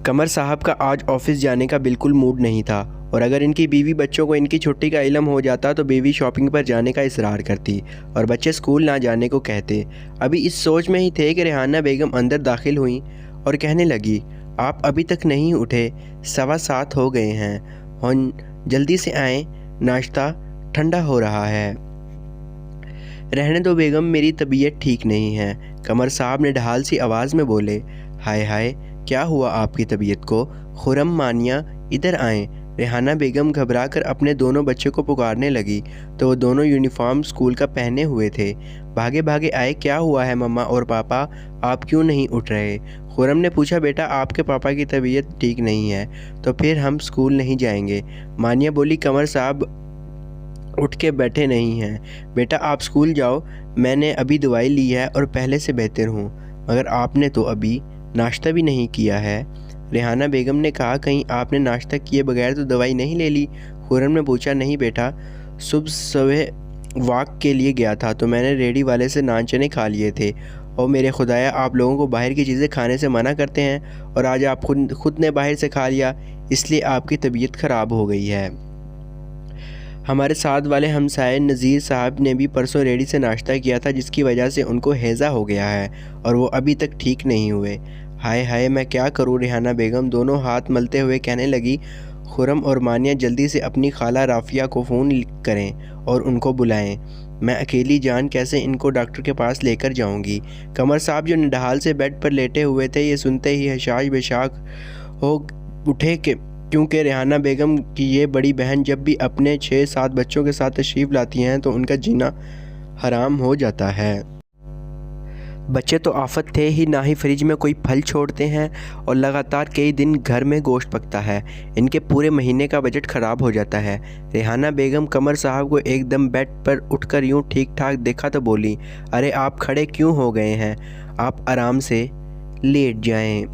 قمر صاحب کا آج آفس جانے کا بالکل موڈ نہیں تھا، اور اگر ان کی بیوی بچوں کو ان کی چھٹی کا علم ہو جاتا تو بیوی شاپنگ پر جانے کا اصرار کرتی اور بچے سکول نہ جانے کو کہتے۔ ابھی اس سوچ میں ہی تھے کہ ریحانہ بیگم اندر داخل ہوئیں اور کہنے لگی، آپ ابھی تک نہیں اٹھے، 7:15 ہو گئے ہیں، جلدی سے آئیں، ناشتہ ٹھنڈا ہو رہا ہے۔ رہنے دو بیگم، میری طبیعت ٹھیک نہیں ہے، قمر صاحب نے ڈھال سی آواز میں بولے۔ ہائے ہائے، کیا ہوا آپ کی طبیعت کو؟ خرم، مانیہ ادھر آئیں۔ ریحانہ بیگم گھبرا کر اپنے دونوں بچوں کو پکارنے لگی تو وہ دونوں یونیفارم سکول کا پہنے ہوئے تھے۔ بھاگے بھاگے آئے۔ کیا ہوا ہے مما اور پاپا، آپ کیوں نہیں اٹھ رہے؟ خرم نے پوچھا۔ بیٹا، آپ کے پاپا کی طبیعت ٹھیک نہیں ہے تو پھر ہم سکول نہیں جائیں گے۔ مانیہ بولی۔ قمر صاحب اٹھ کے بیٹھے نہیں ہیں۔ بیٹا آپ سکول جاؤ، میں نے ابھی دوائی لی ہے اور پہلے سے بہتر ہوں، مگر آپ نے تو ابھی ناشتہ بھی نہیں کیا ہے۔ ریحانہ بیگم نے کہا، کہیں آپ نے ناشتہ کیے بغیر تو دوائی نہیں لے لی؟ خرم نے پوچھا۔ نہیں بیٹا، صبح واک کے لیے گیا تھا تو میں نے ریڑھی والے سے نان چنے کھا لیے تھے، اور میرے خدایا آپ لوگوں کو باہر کی چیزیں کھانے سے منع کرتے ہیں، اور آج آپ خود نے باہر سے کھا لیا، اس لیے آپ کی طبیعت خراب ہو گئی ہے۔ ہمارے ساتھ والے ہمسائے نذیر صاحب نے بھی پرسوں ریڑھی سے ناشتہ کیا تھا، جس کی وجہ سے ان کو ہیضہ ہو گیا ہے اور وہ ابھی تک ٹھیک نہیں ہوئے۔ ہائے ہائے، میں کیا کروں؟ ریحانہ بیگم دونوں ہاتھ ملتے ہوئے کہنے لگی۔ خرم اور مانیہ جلدی سے اپنی خالہ رافیہ کو فون کریں اور ان کو بلائیں، میں اکیلی جان کیسے ان کو ڈاکٹر کے پاس لے کر جاؤں گی؟ قمر صاحب جو نڈھال سے بیڈ پر لیٹے ہوئے تھے، یہ سنتے ہی حشاش بشاش ہو اٹھے کیونکہ ریحانہ بیگم کی یہ بڑی بہن جب بھی اپنے 6-7 بچوں کے ساتھ تشریف لاتی ہیں تو ان کا جینا حرام ہو جاتا ہے۔ بچے تو آفت تھے ہی، نہ ہی فریج میں کوئی پھل چھوڑتے ہیں، اور لگاتار کئی دن گھر میں گوشت پکتا ہے، ان کے پورے مہینے کا بجٹ خراب ہو جاتا ہے۔ ریحانہ بیگم قمر صاحب کو ایک دم بیڈ پر اٹھ کر یوں ٹھیک ٹھاک دیکھا تو بولی، ارے آپ کھڑے کیوں ہو گئے ہیں؟ آپ آرام سے لیٹ جائیں،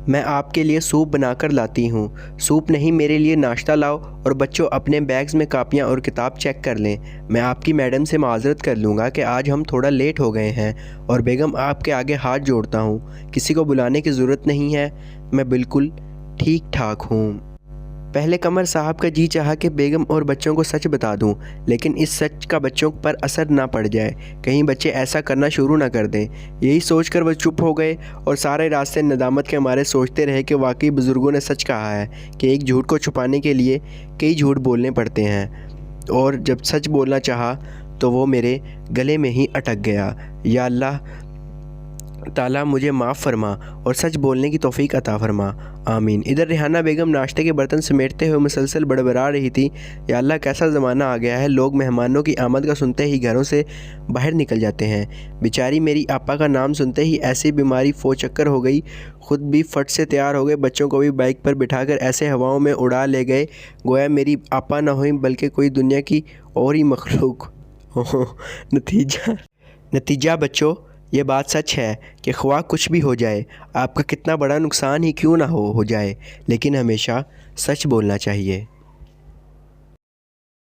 میں آپ کے لیے سوپ بنا کر لاتی ہوں۔ سوپ نہیں، میرے لیے ناشتہ لاؤ، اور بچوں اپنے بیگز میں کاپیاں اور کتاب چیک کر لیں، میں آپ کی میڈم سے معذرت کر لوں گا کہ آج ہم تھوڑا لیٹ ہو گئے ہیں، اور بیگم آپ کے آگے ہاتھ جوڑتا ہوں، کسی کو بلانے کی ضرورت نہیں ہے، میں بالکل ٹھیک ٹھاک ہوں۔ پہلے قمر صاحب کا جی چاہا کہ بیگم اور بچوں کو سچ بتا دوں، لیکن اس سچ کا بچوں پر اثر نہ پڑ جائے، کہیں بچے ایسا کرنا شروع نہ کر دیں۔ یہی سوچ کر وہ چپ ہو گئے اور سارے راستے ندامت کے مارے سوچتے رہے کہ واقعی بزرگوں نے سچ کہا ہے کہ ایک جھوٹ کو چھپانے کے لیے کئی جھوٹ بولنے پڑتے ہیں، اور جب سچ بولنا چاہا تو وہ میرے گلے میں ہی اٹک گیا۔ یا اللہ تعالیٰ مجھے معاف فرما اور سچ بولنے کی توفیق عطا فرما، آمین۔ ادھر ریحانہ بیگم ناشتے کے برتن سمیٹتے ہوئے مسلسل بڑبڑا رہی تھی، یا اللہ کیسا زمانہ آ گیا ہے، لوگ مہمانوں کی آمد کا سنتے ہی گھروں سے باہر نکل جاتے ہیں، بیچاری میری آپا کا نام سنتے ہی ایسی بیماری فو چکر ہو گئی، خود بھی فٹ سے تیار ہو گئے، بچوں کو بھی بائک پر بٹھا کر ایسے ہواؤں میں اڑا لے گئے گویا میری آپا نہ ہوئی بلکہ کوئی دنیا کی اور ہی مخلوق۔ نتیجہ بچوں، یہ بات سچ ہے کہ خواہ کچھ بھی ہو جائے، آپ کا کتنا بڑا نقصان ہی کیوں نہ ہو جائے، لیکن ہمیشہ سچ بولنا چاہیے۔